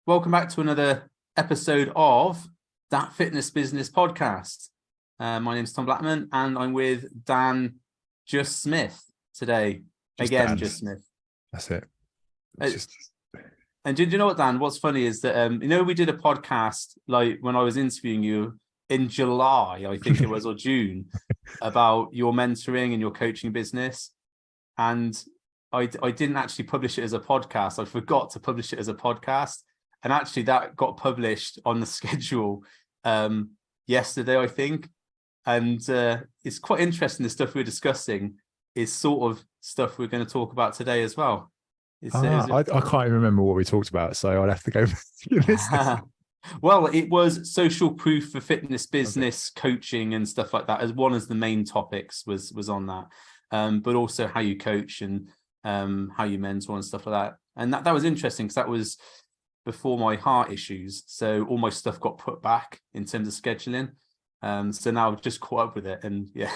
Welcome back to another episode of DAT Fitness Business Podcast. My name is Tom Blackman and I'm with Dan Just Smith today. Just Smith. That's it. And do you know what, Dan? What's funny is that, we did a podcast like when I was interviewing you in July, I think it was, or June, about your mentoring and your coaching business. And I didn't actually publish it as a podcast. I forgot to publish it as a podcast. And actually that got published on the schedule yesterday, I think. And it's quite interesting. The stuff we're discussing is sort of stuff we're going to talk about today as well. I can't even remember what we talked about, so I'd have to go through this. Well, it was social proof for fitness business, coaching and stuff like that, as one of the main topics was on that. But also how you coach and how you mentor and stuff like that. And that was interesting because that was before my heart issues. So all my stuff got put back in terms of scheduling. So now I've just caught up with it. And yeah,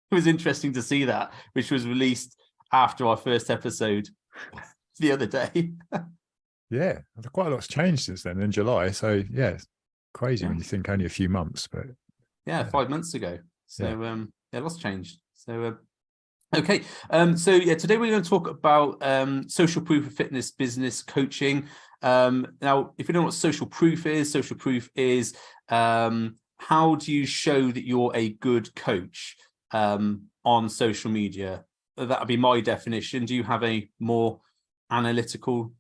it was interesting to see that, which was released after our first episode the other day. Yeah, quite a lot's changed since then in July. So yeah, it's crazy when you think only a few months, but yeah, 5 months ago. So lots changed. So okay. So today we're going to talk about social proof of fitness business coaching. Now, if you don't know what social proof is how do you show that you're a good coach on social media? That would be my definition. Do you have a more analytical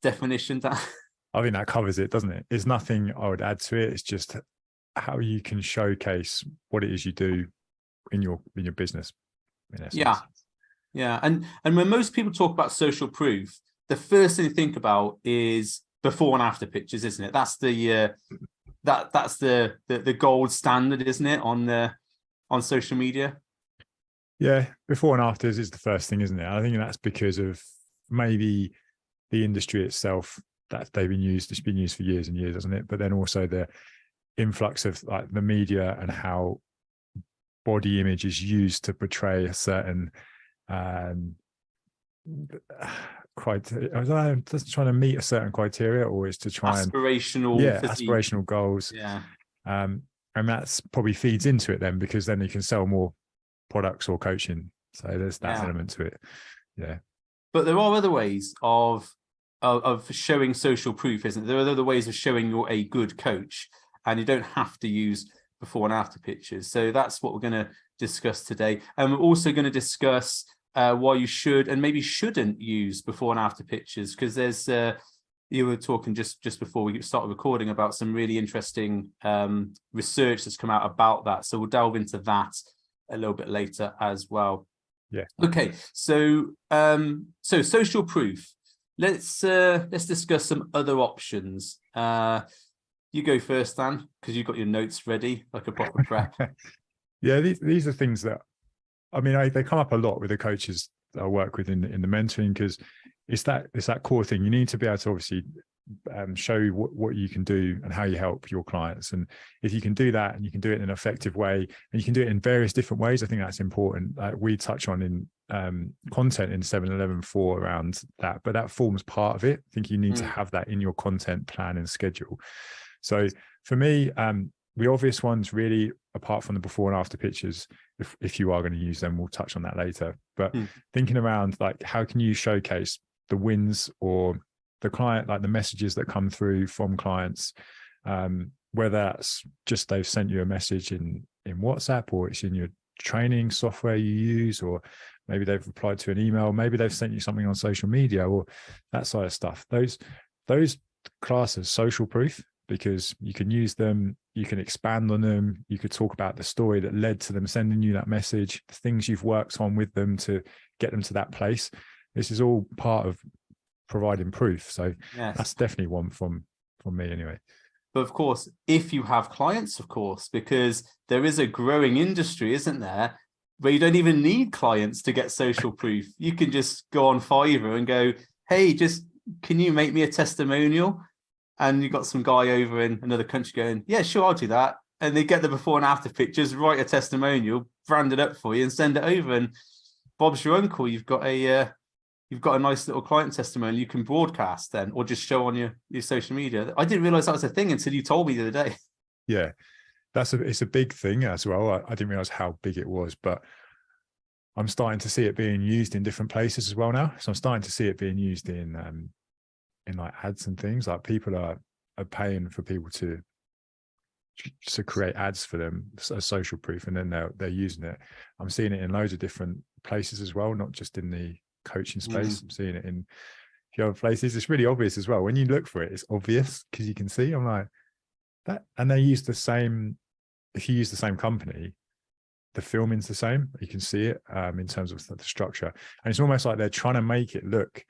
definition? I think that covers it, doesn't it? There's nothing I would add to it. It's just how you can showcase what it is you do in your business. In essence. Yeah. And when most people talk about social proof, the first thing to think about is before and after pictures, isn't it? That's the that's the gold standard, isn't it, on social media? Yeah, before and afters is the first thing, isn't it? I think that's because of maybe the industry itself that it's been used for years and years, hasn't it? But then also the influx of like the media and how body image is used to portray a certain criteria. I don't know, just trying to meet a certain criteria, or is to try aspirational goals. Yeah. And that's probably feeds into it then, because then you can sell more products or coaching. So there's that element to it. Yeah. But there are other ways of showing social proof, isn't there? There are other ways of showing you're a good coach, and you don't have to use before and after pictures. So that's what we're going to discuss today. And we're also going to discuss why you should and maybe shouldn't use before and after pictures, because there's you were talking just before we started recording about some really interesting research that's come out about that. So we'll delve into that a little bit later as well. Yeah. Okay. So so social proof. Let's discuss some other options. You go first, Dan, because you've got your notes ready, like a proper prep. Yeah, these are things that, I mean, they come up a lot with the coaches that I work with in the mentoring, because it's that core thing. You need to be able to obviously show what you can do and how you help your clients. And if you can do that, and you can do it in an effective way, and you can do it in various different ways, I think that's important. We touch on in content in 7-11-4 around that, but that forms part of it. I think you need to have that in your content plan and schedule. So for me, the obvious ones really, apart from the before and after pictures, if you are going to use them, we'll touch on that later. But thinking around, like, how can you showcase the wins or the client, like the messages that come through from clients, whether that's just they've sent you a message in WhatsApp, or it's in your training software you use, or maybe they've replied to an email, maybe they've sent you something on social media, or that sort of stuff. Those class as social proof, because you can use them, you can expand on them, you could talk about the story that led to them sending you that message, the things you've worked on with them to get them to that place. This is all part of providing proof. So that's definitely one from me anyway. But of course, if you have clients, of course, because there is a growing industry, isn't there, where you don't even need clients to get social proof. You can just go on Fiverr and go, hey, can you make me a testimonial? And you've got some guy over in another country going, yeah, sure, I'll do that. And they get the before and after pictures, write a testimonial, brand it up for you and send it over. And Bob's your uncle. You've got a you've got a nice little client testimonial you can broadcast then, or just show on your social media. I didn't realize that was a thing until you told me the other day. Yeah, it's a big thing as well. I didn't realize how big it was, but I'm starting to see it being used in different places as well now. So I'm starting to see it being used in like ads and things. Like people are paying for people to create ads for them as social proof, and then they're using it. I'm seeing it in loads of different places as well, not just in the coaching space. I'm seeing it in a few other places. It's really obvious as well. When you look for it, it's obvious because you can see. I'm like that, and they use the same. If you use the same company, the filming's the same. You can see it in terms of the structure, and it's almost like they're trying to make it look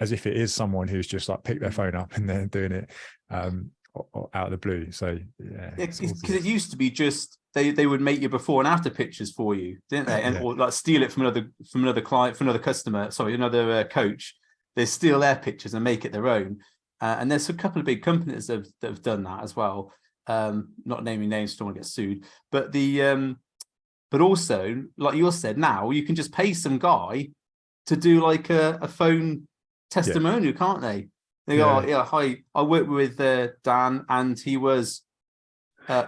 as if it is someone who's just like picked their phone up and they're doing it or out of the blue. So yeah, because it used to be just they would make your before and after pictures for you, didn't they? And or like steal it from another client, from another customer. Sorry, another coach. They steal their pictures and make it their own. And there's a couple of big companies that have done that as well. Not naming names, don't want to get sued. But but also, like you said, now you can just pay some guy to do like a phone testimonial, can't they? They go, oh, yeah, hi, I worked with Dan and he was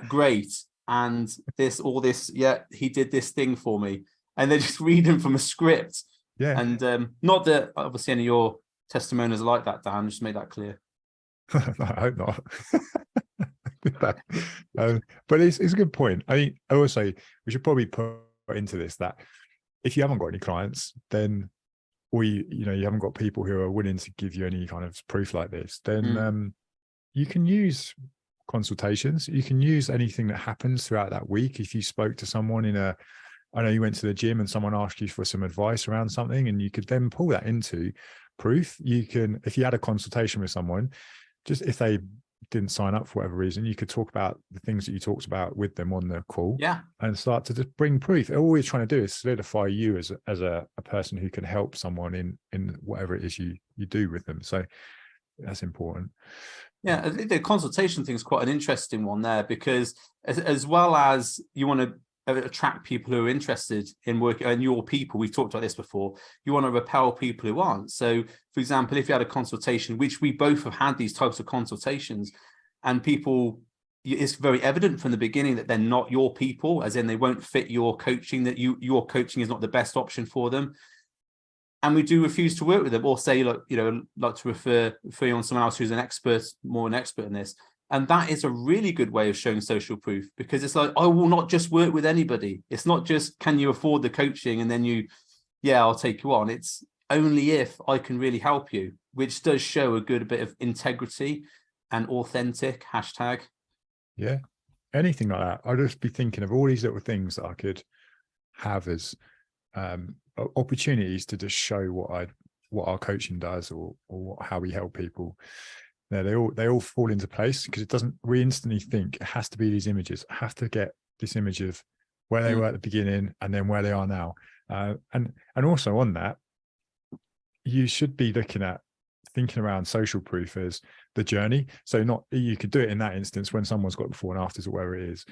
great. And this, yeah, he did this thing for me. And they're just reading from a script. Yeah. And not that obviously any of your testimonials are like that, Dan, just to make that clear. I hope not. But it's a good point. I mean, I will say we should probably put into this that if you haven't got any clients, then or you haven't got people who are willing to give you any kind of proof like this, then you can use consultations. You can use anything that happens throughout that week. If you spoke to someone I know you went to the gym and someone asked you for some advice around something, and you could then pull that into proof. You can, if you had a consultation with someone, just if they didn't sign up for whatever reason, you could talk about the things that you talked about with them on the call, and start to just bring proof. All we're trying to do is solidify you as a person who can help someone in whatever it is you do with them. So that's important. Yeah, I think the consultation thing is quite an interesting one there, because as well as you want to attract people who are interested in working and your people, we've talked about this before, you want to repel people who aren't. So for example, if you had a consultation, which we both have had these types of consultations, and people, it's very evident from the beginning that they're not your people, as in they won't fit your coaching, that your coaching is not the best option for them, and we do refuse to work with them, or say, like, like to refer you on someone else who's more an expert in this. And that is a really good way of showing social proof, because it's like, I will not just work with anybody. It's not just, can you afford the coaching? And then I'll take you on. It's only if I can really help you, which does show a good bit of integrity and authentic hashtag. Yeah. Anything like that. I'd just be thinking of all these little things that I could have as opportunities to just show what our coaching does, or how we help people. No, they all fall into place, because we instantly think it has to be these images. I have to get this image of where they were at the beginning and then where they are now. And also on that, you should be thinking around social proof as the journey. So you could do it in that instance when someone's got before and afters or wherever it is,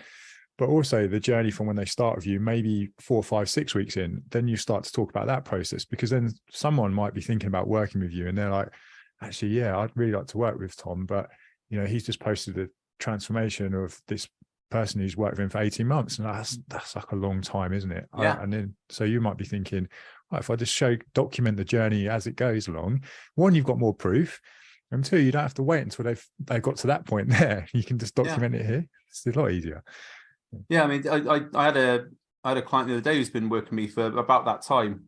but also the journey from when they start with you, maybe 4, 5, 6 weeks in, then you start to talk about that process, because then someone might be thinking about working with you and they're like, actually, yeah, I'd really like to work with Tom, but he's just posted a transformation of this person who's worked with him for 18 months. And that's like a long time, isn't it? Yeah. And then, so you might be thinking, well, if I just document the journey as it goes along, one, you've got more proof, and two, you don't have to wait until they've got to that point there. You can just document it here. It's a lot easier. Yeah. I mean, I had a client the other day who's been working with me for about that time.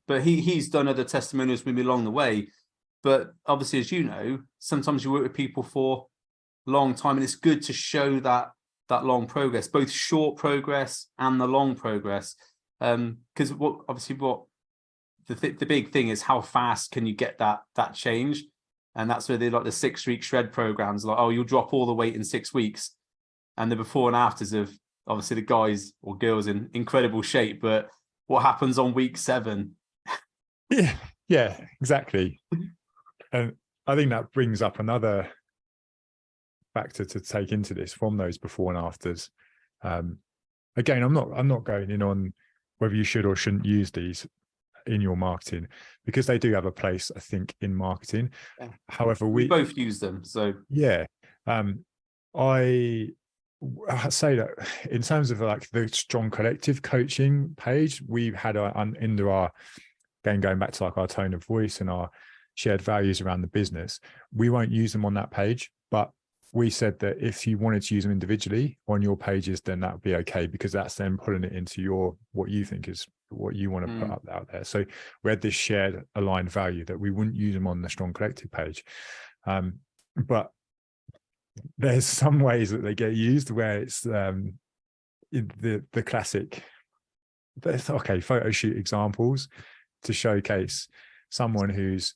But he's done other testimonials with me along the way. But obviously, as you know, sometimes you work with people for a long time, and it's good to show that long progress, both short progress and the long progress. Because the big thing is, how fast can you get that change? And that's where they like the 6-week shred programs, like, oh, you'll drop all the weight in 6 weeks, and the before and afters of obviously the guys or girls in incredible shape. But what happens on week 7? Yeah, exactly. And I think that brings up another factor to take into this from those before and afters. Again, I'm not going in on whether you should or shouldn't use these in your marketing, because they do have a place, I think, in marketing. Yeah. However, we both use them. So yeah, I say that in terms of like the strong collective coaching page, we've had into our going back to like our tone of voice and our shared values around the business. We won't use them on that page, but we said that if you wanted to use them individually on your pages, then that would be okay, because that's then putting it into your, what you think is what you want to put up out there. So we had this shared aligned value that we wouldn't use them on the strong collective page. But there's some ways that they get used where it's the classic, okay, photo shoot examples to showcase someone who's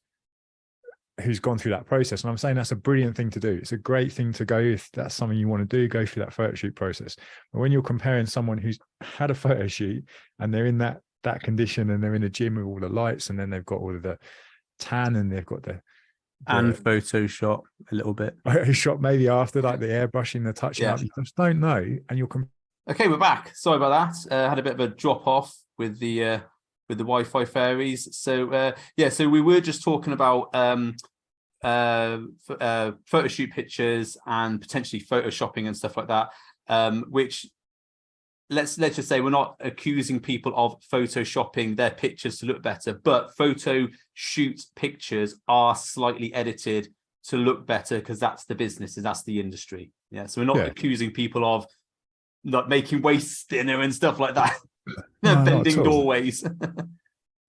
gone through that process. And I'm saying that's a brilliant thing to do. It's a great thing to go, if that's something you want to do, go through that photo shoot process. But when you're comparing someone who's had a photo shoot and they're in that condition and they're in a gym with all the lights, and then they've got all of the tan and they've got the and Photoshop a little bit. Photoshop maybe after, like the airbrushing, the touching up, you just don't know. And you're okay, we're back. Sorry about that. Had a bit of a drop off with the Wi-Fi fairies. So so we were just talking about photo shoot pictures and potentially photoshopping and stuff like that, which let's just say we're not accusing people of photoshopping their pictures to look better, but photo shoot pictures are slightly edited to look better because that's the business and that's the industry. Yeah, so we're not accusing people of not making waist thinner and stuff like that. Bending doorways.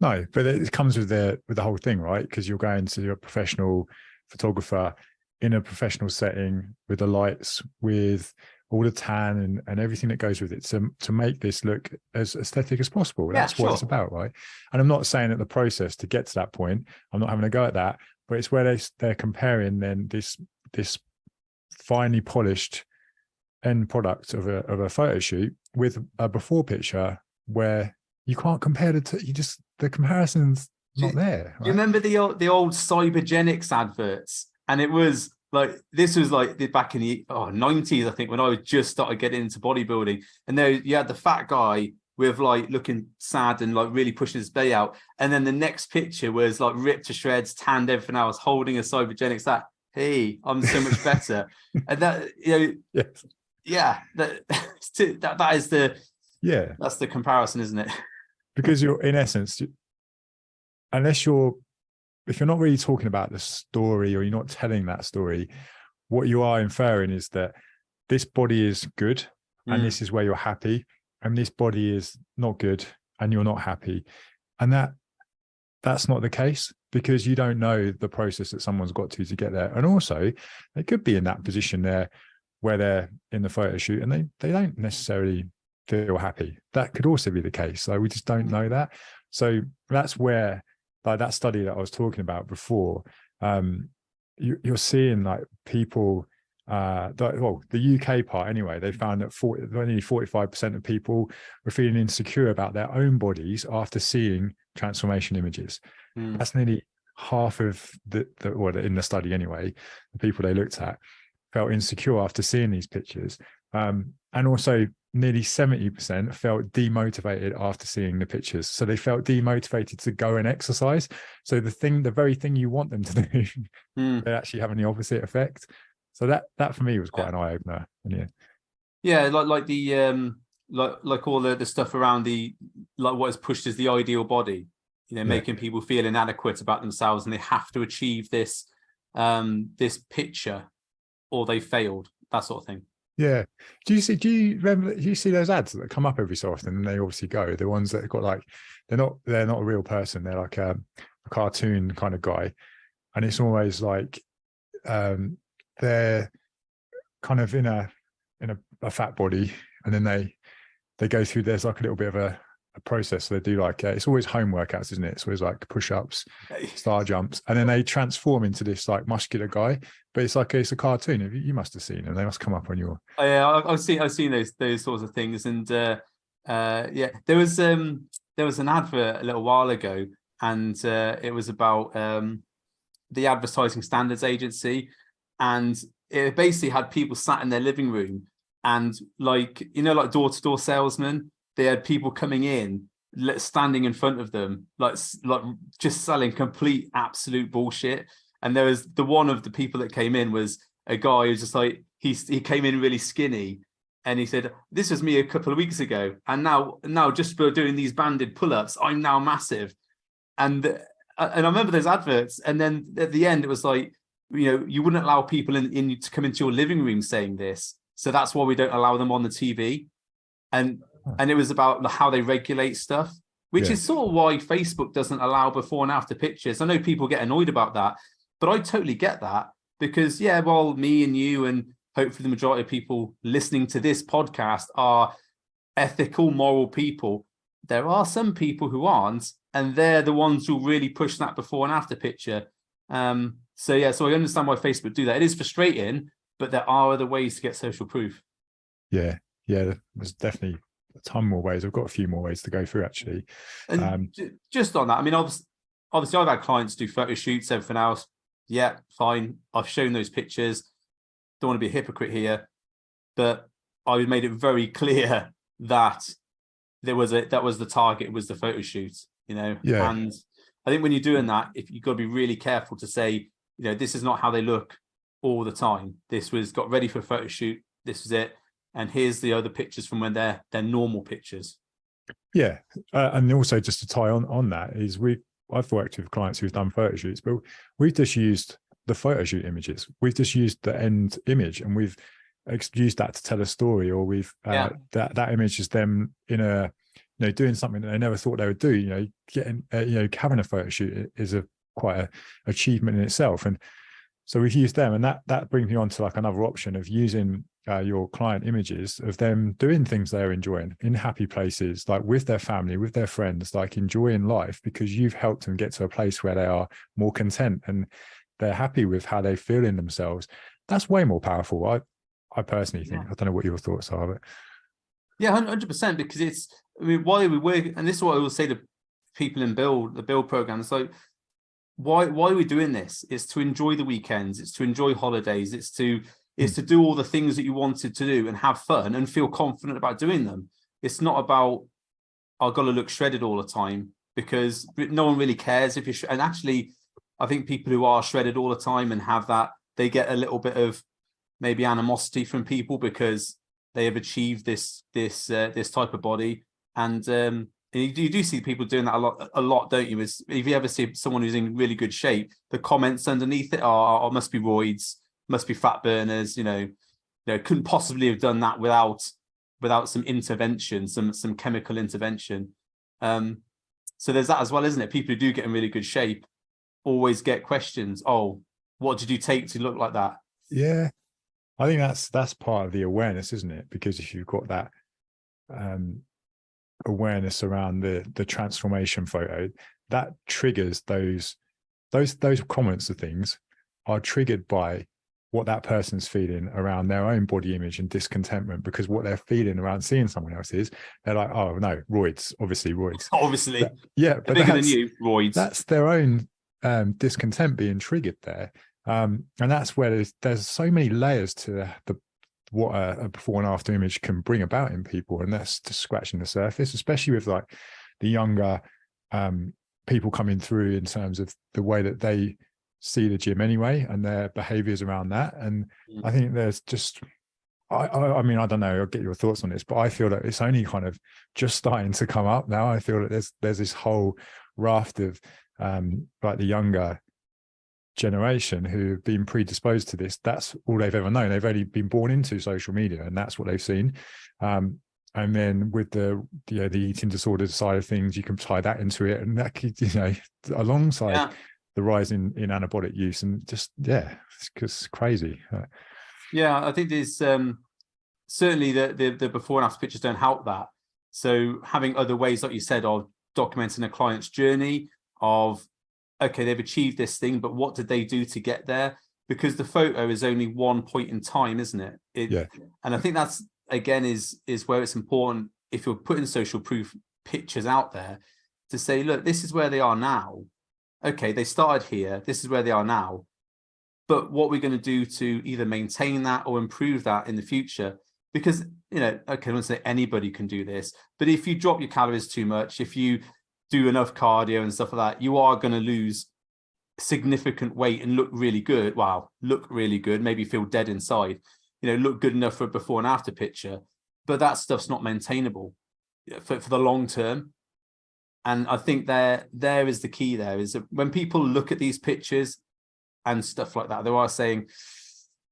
No, but it comes with the whole thing, right? Because you're going to a professional photographer in a professional setting with the lights, with all the tan and everything that goes with it, to make this look as aesthetic as possible. That's what it's about, right? And I'm not saying that the process to get to that point, I'm not having a go at that, but it's where they're comparing then this finely polished end product of a photo shoot with a before picture where you can't compare the comparison's not there. Right? Do you remember the old Cybergenics adverts? And it was like, this was like back in the 90s, I think, when I was just started getting into bodybuilding. And there you had the fat guy with like looking sad and like really pushing his belly out. And then the next picture was like ripped to shreds, tanned, everything else, holding a Cybergenics that, hey, I'm so much better. And that, yes. Yeah, that is that's the comparison, isn't it? Because you're, in essence, if you're not really talking about the story, or you're not telling that story, what you are inferring is that this body is good and this is where you're happy, and this body is not good and you're not happy. And that's not the case, because you don't know the process that someone's got to get there. And also they could be in that position there where they're in the photo shoot and they don't necessarily feel happy. That could also be the case. So we just don't know that. So that's where, like that study that I was talking about before, you're seeing like people, the UK part anyway, they found that only 45% of people were feeling insecure about their own bodies after seeing transformation images. That's nearly half of in the study anyway, the people they looked at felt insecure after seeing these pictures. And also nearly 70% felt demotivated after seeing the pictures. So they felt demotivated to go and exercise. So the very thing you want them to do, they're actually having the opposite effect. So that for me was quite an eye opener. Like the like all the stuff around the, like what is pushed as the ideal body, making people feel inadequate about themselves, and they have to achieve this this picture or they failed, that sort of thing. Yeah. Do you see those ads that come up every so often, and they obviously go, the ones that have got like, they're not a real person, they're like a cartoon kind of guy, and it's always like they're kind of in a fat body, and then they go through, there's like a little bit of a process. So they do like it's always home workouts, isn't it? It's always like push-ups, star jumps, and then they transform into this like muscular guy, but it's a cartoon. You must have seen them, they must come up on your I've seen those sorts of things. And there was an advert a little while ago, and it was about the Advertising Standards Agency, and it basically had people sat in their living room, and like door-to-door salesmen, they had people coming in standing in front of them, like just selling complete absolute bullshit. And there was the one of the people that came in was a guy who's just like, he came in really skinny, and he said, this was me a couple of weeks ago, and now just for doing these banded pull-ups, I'm now massive. And I remember those adverts, and then at the end it was like, you wouldn't allow people in to come into your living room saying this, so that's why we don't allow them on the TV. And it was about how they regulate stuff, which is sort of why Facebook doesn't allow before and after pictures. I know people get annoyed about that, but I totally get that, because while me and you and hopefully the majority of people listening to this podcast are ethical, moral people, there are some people who aren't, and they're the ones who really push that before and after picture. So I understand why Facebook do that. It is frustrating, but there are other ways to get social proof. Yeah, there's definitely a ton more ways. I've got a few more ways to go through, actually. And just on that, I mean, obviously I've had clients do photo shoots, everything else. Yeah, fine. I've shown those pictures. Don't want to be a hypocrite here, but I made it very clear that that was the target, was the photo shoot, And I think when you're doing that, if you've got to be really careful to say, this is not how they look all the time. This was got ready for a photo shoot. This was it. And here's the other pictures from when they're normal pictures. Yeah. And also just to tie on that is I've worked with clients who've done photo shoots, but we've just used the photo shoot images. We've just used the end image, and we've used that to tell a story, or we've that image is them in a doing something that they never thought they would do. Getting having a photo shoot is quite an achievement in itself. And so we've used them, and that brings me on to like another option of using your client images of them doing things they're enjoying in happy places, like with their family, with their friends, like enjoying life, because you've helped them get to a place where they are more content and they're happy with how they feel in themselves. That's way more powerful. I personally think. I don't know what your thoughts are, but 100%, because why we work, and this is what I will say to people in the build program. So why are we doing this? It's to enjoy the weekends. It's to enjoy holidays. It's to do all the things that you wanted to do and have fun and feel confident about doing them. It's not about, I've got to look shredded all the time, because no one really cares if you're. And actually, I think people who are shredded all the time and have that, they get a little bit of maybe animosity from people because they have achieved this type of body. And you do see people doing that a lot, don't you? If you ever see someone who's in really good shape, the comments underneath it are must be roids, must be fat burners. Couldn't possibly have done that without some intervention, some chemical intervention. So there's that as well, isn't it? People who do get in really good shape always get questions. Oh, what did you take to look like that? Yeah, I think that's part of the awareness, isn't it? Because if you've got that awareness around the transformation photo, that triggers those comments of things are triggered by what that person's feeling around their own body image and discontentment, because what they're feeling around seeing someone else is, they're like, oh no, roids, obviously roids. Obviously. But, yeah, but bigger than you, roids. That's their own discontent being triggered there. And that's where there's so many layers to what a before and after image can bring about in people. And that's just scratching the surface, especially with like the younger people coming through in terms of the way that they see the gym anyway and their behaviors around that. And I think there's just, I mean, I don't know, I'll get your thoughts on this, but I feel that it's only kind of just starting to come up now. I feel that there's this whole raft of like the younger generation who've been predisposed to this. That's all they've ever known. They've only been born into social media, and that's what they've seen. And then with the eating disorder side of things, you can tie that into it, and that could, alongside the rise in anabolic use, and just it's crazy. I think there's certainly the before and after pictures don't help that. So having other ways, like you said, of documenting a client's journey of, okay, they've achieved this thing, but what did they do to get there? Because the photo is only one point in time, isn't it? And I think that's, again, is where it's important, if you're putting social proof pictures out there, to say, look, this is where they are now. Okay, they started here. This is where they are now. But what we're going to do to either maintain that or improve that in the future. because, you know, okay, I don't say anybody can do this, but if you drop your calories too much, if you do enough cardio and stuff like that, you are going to lose significant weight and look really good. Wow, look really good, maybe feel dead inside, you know, look good enough for a before and after picture, but that stuff's not maintainable for the long term. And I think there is the key. There is that when people look at these pictures and stuff like that, they are saying,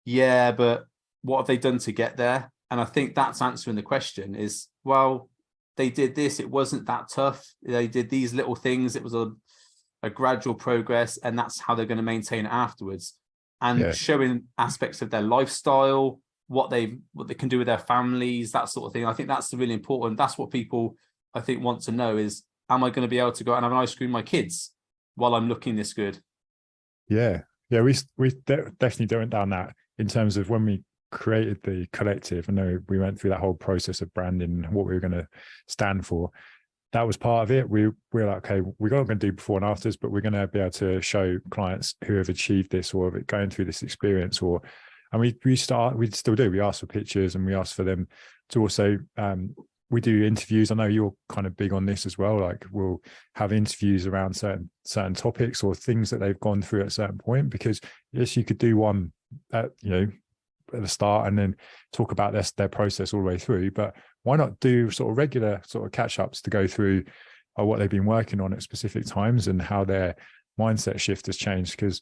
yeah, but what have they done to get there? And I think that's answering the question is, well, they did this, it wasn't that tough, they did these little things, it was a gradual progress, and that's how they're going to maintain it afterwards. And showing aspects of their lifestyle, what they can do with their families, that sort of thing. I think that's really important. That's what people, I think, want to know is, am I going to be able to go out and have an ice cream with my kids while I'm looking this good? Yeah, we definitely went down that in terms of when we created the collective. I know we went through that whole process of branding, what we were going to stand for. That was part of it. We were like, okay, we're not going to do before and afters, but we're going to be able to show clients who have achieved this or have going through this experience. And we still do. We ask for pictures and we ask for them to also, we do interviews. I know you're kind of big on this as well. Like we'll have interviews around certain topics or things that they've gone through at a certain point, because yes, you could do one at the start and then talk about their process all the way through, but why not do sort of regular sort of catch-ups to go through what they've been working on at specific times and how their mindset shift has changed? Because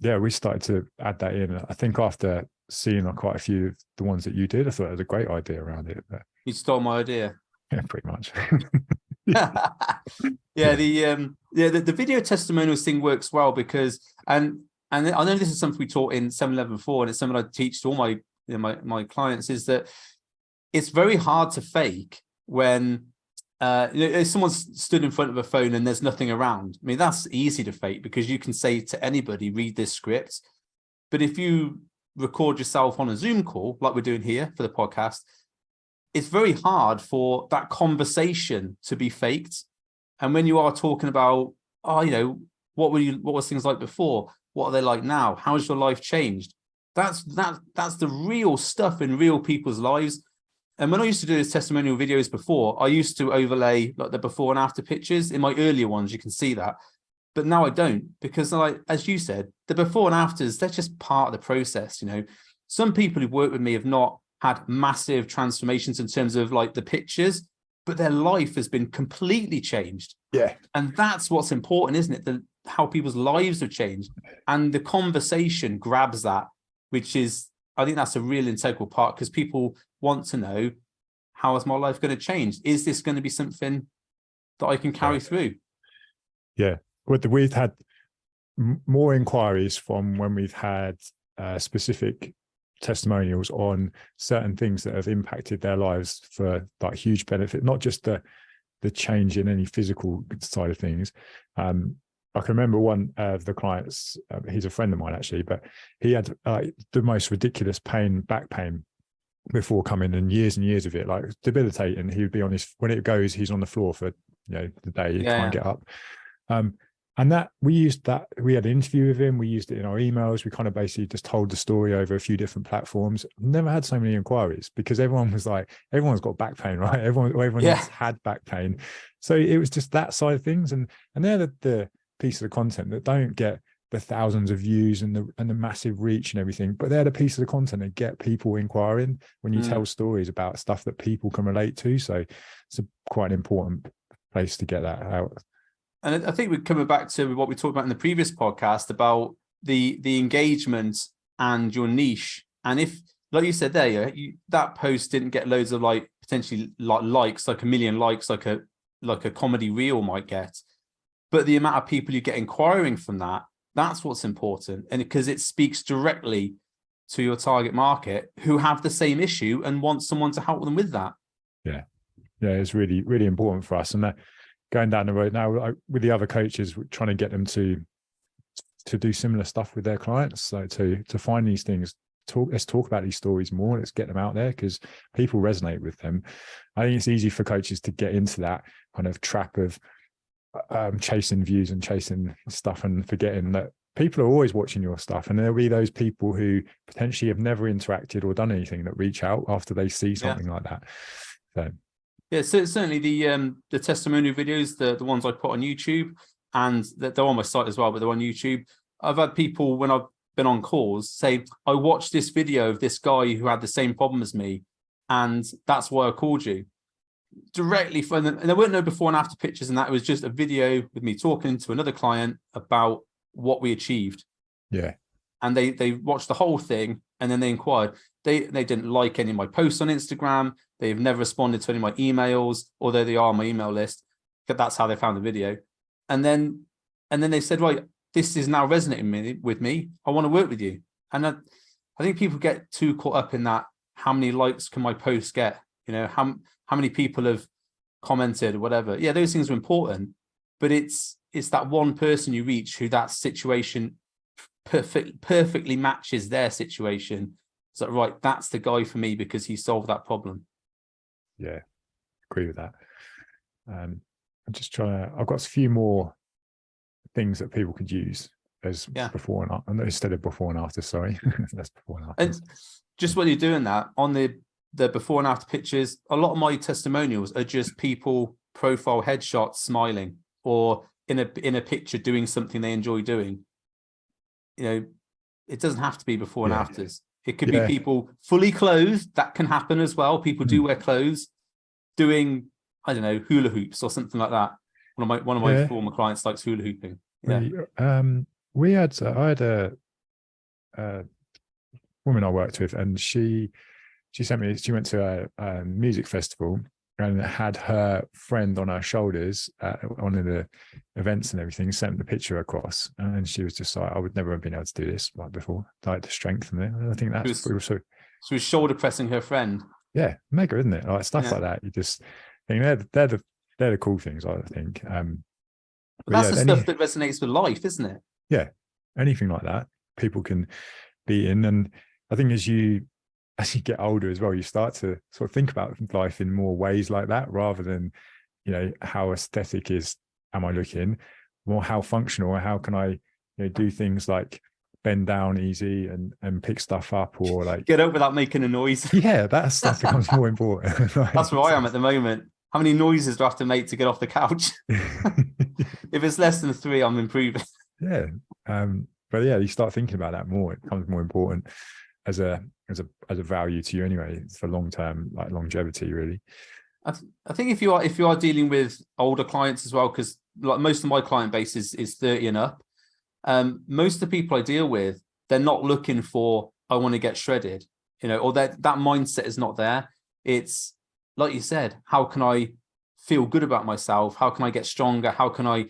we started to add that in. I think after seeing quite a few of the ones that you did, I thought it was a great idea around it. But, you stole my idea. Yeah, pretty much. The video testimonials thing works well because and I know this is something we taught in 711 before, and it's something I teach to all my clients, is that it's very hard to fake when if someone's stood in front of a phone and there's nothing around. I mean, that's easy to fake because you can say to anybody, read this script. But if you record yourself on a Zoom call, like we're doing here for the podcast, it's very hard for that conversation to be faked. And when you are talking about, what was things like before? What are they like now? How has your life changed? That's the real stuff in real people's lives. And when I used to do those testimonial videos before, I used to overlay like the before and after pictures. In my earlier ones, you can see that. But now I don't, because like, as you said, the before and afters, they're just part of the process. Some people who've worked with me have not had massive transformations in terms of like the pictures, but their life has been completely changed. Yeah. And that's what's important, isn't it? How people's lives have changed. And the conversation grabs that, which is, I think that's a real integral part, because people want to know, how is my life going to change? Is this going to be something that I can carry through? Yeah. We've had more inquiries from when we've had specific testimonials on certain things that have impacted their lives for like huge benefit, not just the change in any physical side of things. I can remember one of the clients, he's a friend of mine actually, but he had the most ridiculous back pain before coming, and years of it, like debilitating. He would be when it goes, he's on the floor for the day, he can't get up. And that we had an interview with him, we used it in our emails, we kind of basically just told the story over a few different platforms. Never had so many inquiries, because everyone was like, everyone's got back pain, right? Everyone has had back pain. So it was just that side of things. And they're the piece of the content that don't get the thousands of views and the massive reach and everything, but they're the piece of the content that get people inquiring when you tell stories about stuff that people can relate to. So it's quite an important place to get that out. And I think we're coming back to what we talked about in the previous podcast about the engagement and your niche. And if, like you said there, that post didn't get loads of potentially likes, like 1 million likes, like a comedy reel might get, but the amount of people you get inquiring from that's what's important. And because it speaks directly to your target market who have the same issue and want someone to help them with that. Yeah, it's really, really important for us. And going down the road now with the other coaches, we're trying to get them to do similar stuff with their clients. So to find these things, let's talk about these stories more. Let's get them out there, because people resonate with them. I think it's easy for coaches to get into that kind of trap of chasing views and chasing stuff and forgetting that people are always watching your stuff, and there'll be those people who potentially have never interacted or done anything that reach out after they see something like that. So yeah, so certainly the testimonial videos, the ones I put on YouTube, and they're on my site as well, but they're on YouTube. I've had people, when I've been on calls, say, I watched this video of this guy who had the same problem as me, and that's why I called you. Directly from them, and there weren't no before and after pictures, and that was just a video with me talking to another client about what we achieved. Yeah. And they watched the whole thing, and then they inquired. They didn't like any of my posts on Instagram. They've never responded to any of my emails, although they are on my email list. But that's how they found the video. And then they said, right, this is now resonating with me. I want to work with you. And I think people get too caught up in that. How many likes can my post get? You know, how many people have commented or whatever. Yeah, those things are important, but it's that one person you reach who that situation perfectly matches their situation. It's like, right, that's the guy for me because he solved that problem. Yeah, agree with that. I'm just trying to, I've got a few more things that people could use as before and after, instead of before and after, sorry. That's before and after. And just when you're doing that, on the before and after pictures, a lot of my testimonials are just people profile headshots smiling, or in a picture doing something they enjoy doing. You know, it doesn't have to be before and afters. It could be people fully clothed. That can happen as well. People do wear clothes, doing, I don't know, hula hoops or something like that. One of my former clients likes hula hooping. Yeah. I had a woman I worked with, and she went to a music festival and had her friend on her shoulders at one of the events and everything, sent the picture across, and she was just like, I would never have been able to do this like before, like the strength in it. And I think that's so she was shoulder pressing her friend. Yeah, mega, isn't it? Like stuff like that. You just think they're the cool things, I think. But that's the stuff that resonates with life, isn't it? Yeah, anything like that people can be in. And I think as you get older as well, you start to sort of think about life in more ways like that, rather than, you know, how aesthetic am I looking, more how functional, or how can I, you know, do things like bend down easy and pick stuff up, or like get up without making a noise. Yeah, that stuff becomes more important. Like, that's where I am at the moment. How many noises do I have to make to get off the couch? If it's less than 3, I'm improving. Yeah. But yeah, you start thinking about that more. It becomes more important as a value to you anyway, for long-term, like longevity, really. I think if you are dealing with older clients as well, because like most of my client base is 30 and up, most of the people I deal with, they're not looking for, I want to get shredded, you know, or that mindset is not there. It's like you said, how can I feel good about myself? How can I get stronger? How can I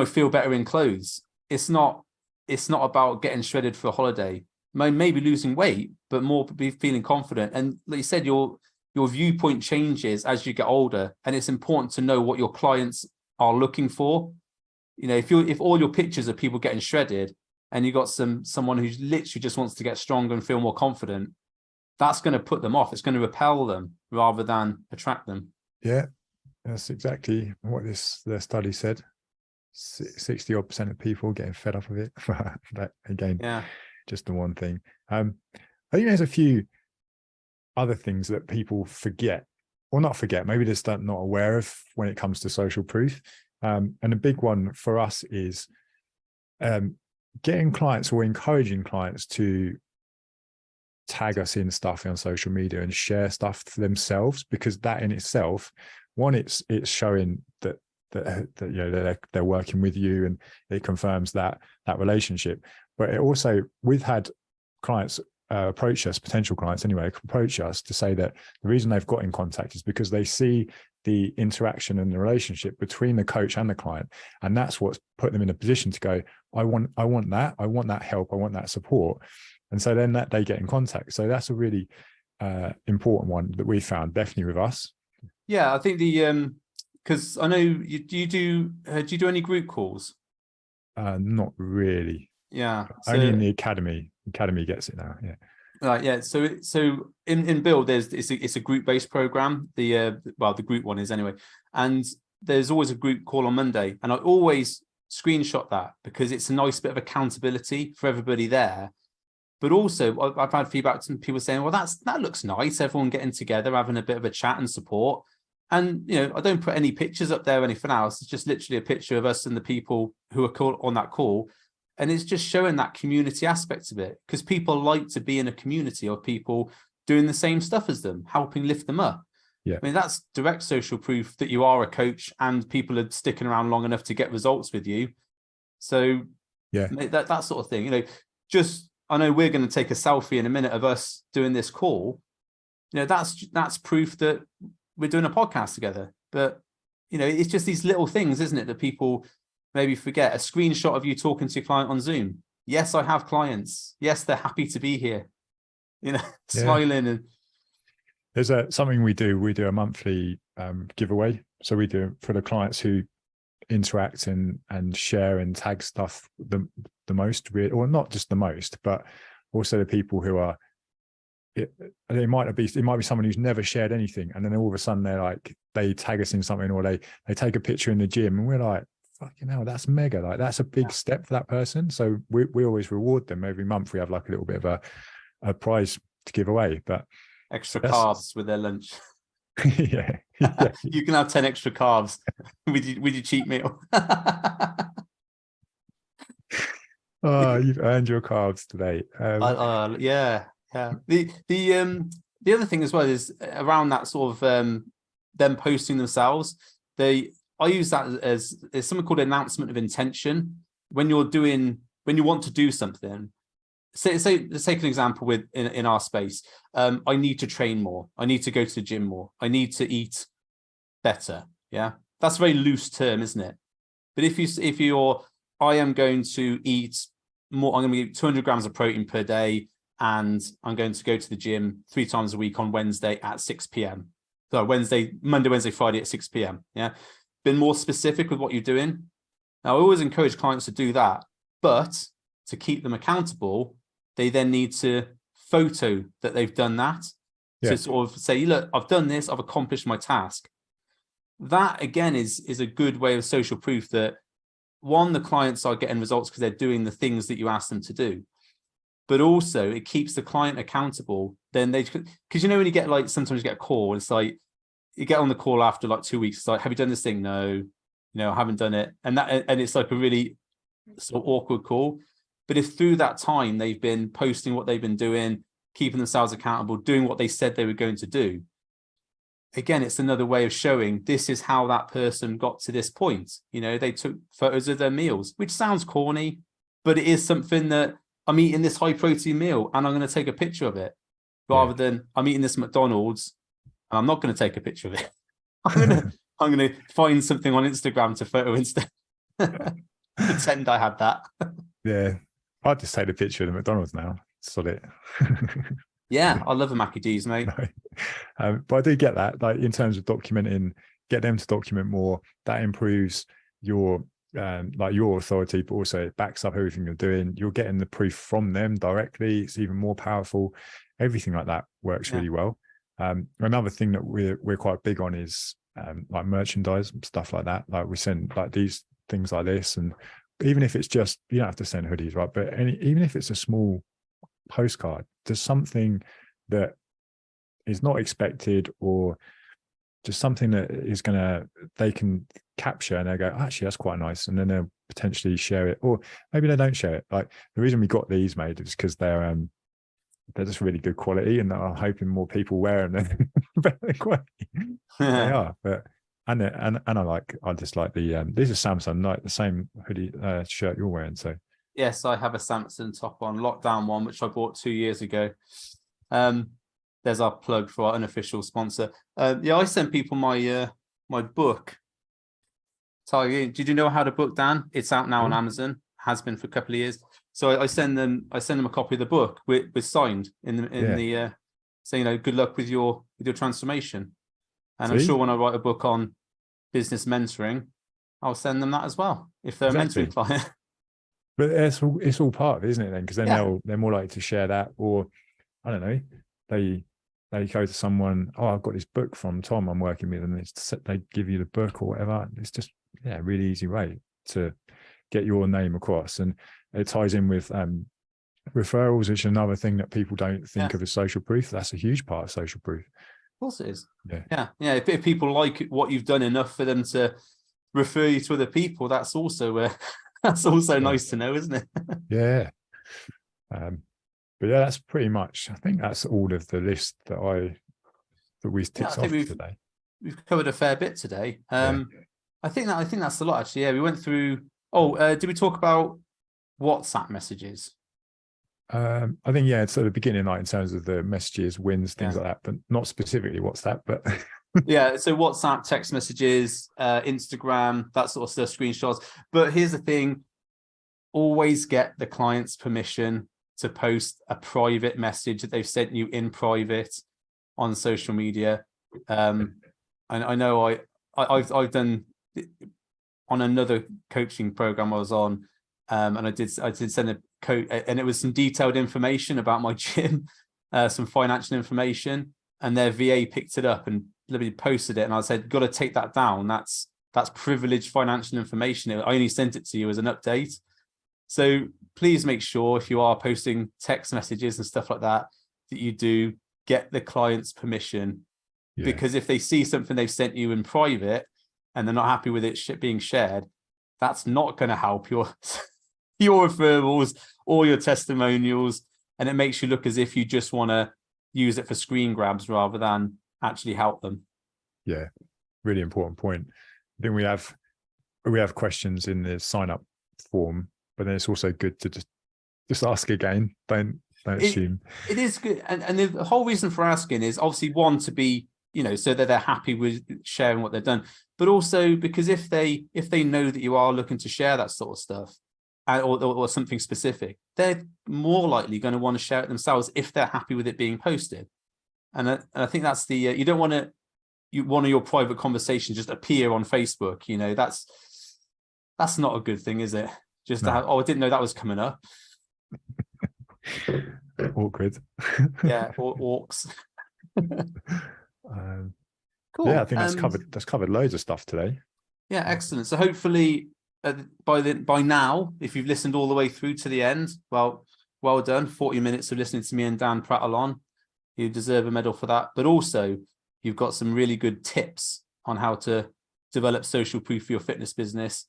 feel better in clothes? It's not about getting shredded for a holiday. Maybe losing weight, but more be feeling confident. And like you said, your viewpoint changes as you get older, and it's important to know what your clients are looking for. You know, if all your pictures are people getting shredded, and you got someone who literally just wants to get stronger and feel more confident, that's going to put them off. It's going to repel them rather than attract them. Yeah, that's exactly what the study said. 60% of people getting fed up of it. That again, just the one thing. I think there's a few other things that people forget, or not forget, maybe just not aware of when it comes to social proof. And a big one for us is getting clients, or encouraging clients, to tag us in stuff on social media and share stuff for themselves, because that in itself, one, it's showing that you know they're working with you, and it confirms that relationship. But it also, we've had clients approach us, potential clients anyway, approach us to say that the reason they've got in contact is because they see the interaction and the relationship between the coach and the client, and that's what's put them in a position to go, I want that help, I want that support. And so then that they get in contact. So that's a really important one that we found, definitely with us. Yeah, I think because I know you do any group calls? Not really. Yeah, only in the academy. Academy gets it now. Yeah. Right. Yeah. So in Build, it's a group based program. The group one is anyway, and there's always a group call on Monday, and I always screenshot that, because it's a nice bit of accountability for everybody there. But also, I've had feedback from people saying, well, that looks nice, everyone getting together, having a bit of a chat and support. And, you know, I don't put any pictures up there or anything else. It's just literally a picture of us and the people who are on that call. And it's just showing that community aspect of it, because people like to be in a community of people doing the same stuff as them, helping lift them up. Yeah. I mean, that's direct social proof that you are a coach and people are sticking around long enough to get results with you. So yeah, that sort of thing, you know, just, I know we're going to take a selfie in a minute of us doing this call. You know, that's proof that we're doing a podcast together. But, you know, it's just these little things, isn't it, that people maybe forget. A screenshot of you talking to your client on Zoom. Yes, I have clients. Yes, they're happy to be here, you know, smiling. And there's something we do a monthly giveaway. So we do for the clients who interact and share and tag stuff the most, or not just the most, but also the people who are, it might be someone who's never shared anything, and then all of a sudden they tag us in something, or they take a picture in the gym, and we're like, fucking hell, that's mega, like that's a big step for that person. So we always reward them every month. We have like a little bit of a prize to give away, but extra carbs with their lunch. yeah. You can have 10 extra carbs with your cheat meal. Oh, you've earned your carbs today. Yeah. The other thing as well is around that sort of them posting themselves. I use that as something called announcement of intention. When you want to do something, say let's take an example with in our space. I need to train more. I need to go to the gym more. I need to eat better. Yeah, that's a very loose term, isn't it? But if you're I am going to eat more. I'm going to eat 200 grams of protein per day, and I'm going to go to the gym 3 times a week on Wednesday at 6 p.m. So Monday, Wednesday, Friday at 6 p.m. Yeah, been more specific with what you're doing. Now, I always encourage clients to do that, but to keep them accountable, they then need to photo that they've done that. To sort of say, look, I've done this, I've accomplished my task. That again is a good way of social proof that, one, the clients are getting results because they're doing the things that you ask them to do, but also it keeps the client accountable. Then because you know, when you get like, sometimes you get a call, it's like you get on the call after like 2 weeks, it's like, have you done this thing? No, I haven't done it. And it's like a really sort of awkward call. But if through that time they've been posting what they've been doing, keeping themselves accountable, doing what they said they were going to do, again, it's another way of showing this is how that person got to this point. You know, they took photos of their meals, which sounds corny, but it is something that I'm eating this high protein meal and I'm going to take a picture of it, rather than I'm eating this McDonald's and I'm not going to take a picture of it. I'm going to find something on Instagram to photo instead. Pretend I had that. Yeah, I'd just take the picture of the McDonald's now. Sod it. Yeah, I love the Mackie D's, mate. No. But I do get that, like in terms of documenting, get them to document more. That improves your your authority, but also it backs up everything you're doing. You're getting the proof from them directly. It's even more powerful. Everything like that works really well. Another thing that we're quite big on is like merchandise, stuff like that. Like we send like these things like this, and even if it's just, you don't have to send hoodies, right? But even if it's a small postcard, there's something that is not expected, or just something that is they can capture and they go, actually, that's quite nice. And then they'll potentially share it, or maybe they don't share it. Like the reason we got these made is because they're just really good quality, and I'm hoping more people wear them. Better quality. They are, but I just like the these are Samsung, like the same hoodie shirt you're wearing. So yes, I have a Samsung top on lockdown one, which I bought 2 years ago. There's our plug for our unofficial sponsor. I send people my my book. Did you know how to book, Dan? It's out now on Amazon. Has been for a couple of years. So I send them a copy of the book with signed in the saying, good luck with your transformation. And I'm sure when I write a book on business mentoring, I'll send them that as well if they're a mentoring client. But it's all part of it, isn't it then? Because then they're more likely to share that, or I don't know, they go to someone, I've got this book from Tom I'm working with, and they give you the book or whatever. It's just a really easy way to get your name across. And it ties in with referrals, which is another thing that people don't think of as social proof. That's a huge part of social proof. Of course it is. Yeah. If people like what you've done enough for them to refer you to other people, that's also nice to know, isn't it? Yeah. But yeah, that's pretty much, I think that's all of the list that we ticked off today. We've covered a fair bit today. I think that's a lot, actually. Yeah, we went through. Did we talk about WhatsApp messages? I think, it's at the beginning, like in terms of the messages, wins, things like that, but not specifically WhatsApp, but yeah, so WhatsApp, text messages, Instagram, that sort of stuff, screenshots. But here's the thing, always get the client's permission to post a private message that they've sent you in private on social media. And I know I've done on another coaching program I was on, and I did send a code, and it was some detailed information about my gym, some financial information, and their VA picked it up and literally posted it, and I said, got to take that down. That's privileged financial information. I only sent it to you as an update. So please make sure, if you are posting text messages and stuff like that, that you do get the client's permission, because if they see something they've sent you in private and they're not happy with it being shared, that's not going to help your referrals or your testimonials, and it makes you look as if you just want to use it for screen grabs rather than actually help them. Yeah, really important point. I think we have questions in the sign up form, but then it's also good to just ask again. Don't assume. It is good, and the whole reason for asking is obviously, one, to be, so that they're happy with sharing what they've done, but also because if they know that you are looking to share that sort of stuff, or something specific, they're more likely going to want to share it themselves if they're happy with it being posted. And I think that's the you don't want to one of your private conversations just appear on Facebook. That's not a good thing, is it? Just to have, I didn't know that was coming up. Awkward. Yeah, or orcs. Cool. Yeah, I think that's covered loads of stuff today. Yeah, excellent. So hopefully by now, if you've listened all the way through to the end, well done. 40 minutes of listening to me and Dan prattle on. You deserve a medal for that. But also, you've got some really good tips on how to develop social proof for your fitness business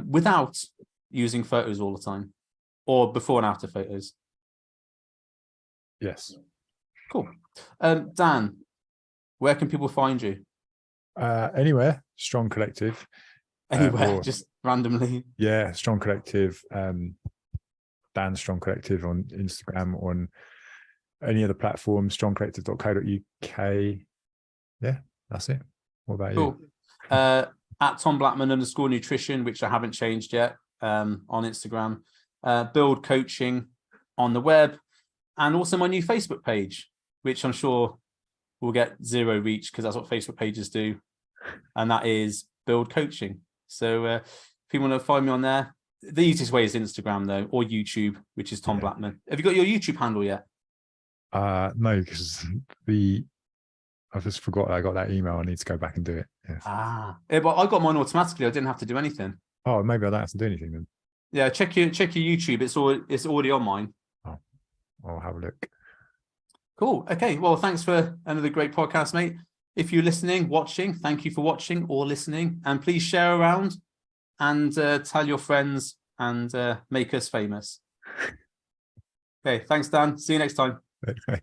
without using photos all the time, or before and after photos. Yes. Cool. Dan, where can people find you? Anywhere. Strong Collective. Anywhere, just randomly. Yeah, Strong Collective. Dan Strong Collective on Instagram, on any other platform, strongcollective.co.uk. Yeah, that's it. What about you? At Tom Blackman _nutrition, which I haven't changed yet, on Instagram. Build Coaching on the web, and also my new Facebook page, which I'm sure will get 0 reach because that's what Facebook pages do, and that is Build Coaching. So if you want to find me on there, the easiest way is Instagram though, or YouTube, which is Tom Blackman. Have you got your YouTube handle yet? No, because I just forgot I got that email. I need to go back and do it. Yes. But I got mine automatically. I didn't have to do anything. Oh, maybe I don't have to do anything then. Yeah, check your YouTube. It's already on mine. Oh, I'll have a look. Cool. Okay. Well, thanks for another great podcast, mate. If you're listening, watching, thank you for watching or listening, and please share around and tell your friends and make us famous. Okay. Thanks, Dan. See you next time. Okay.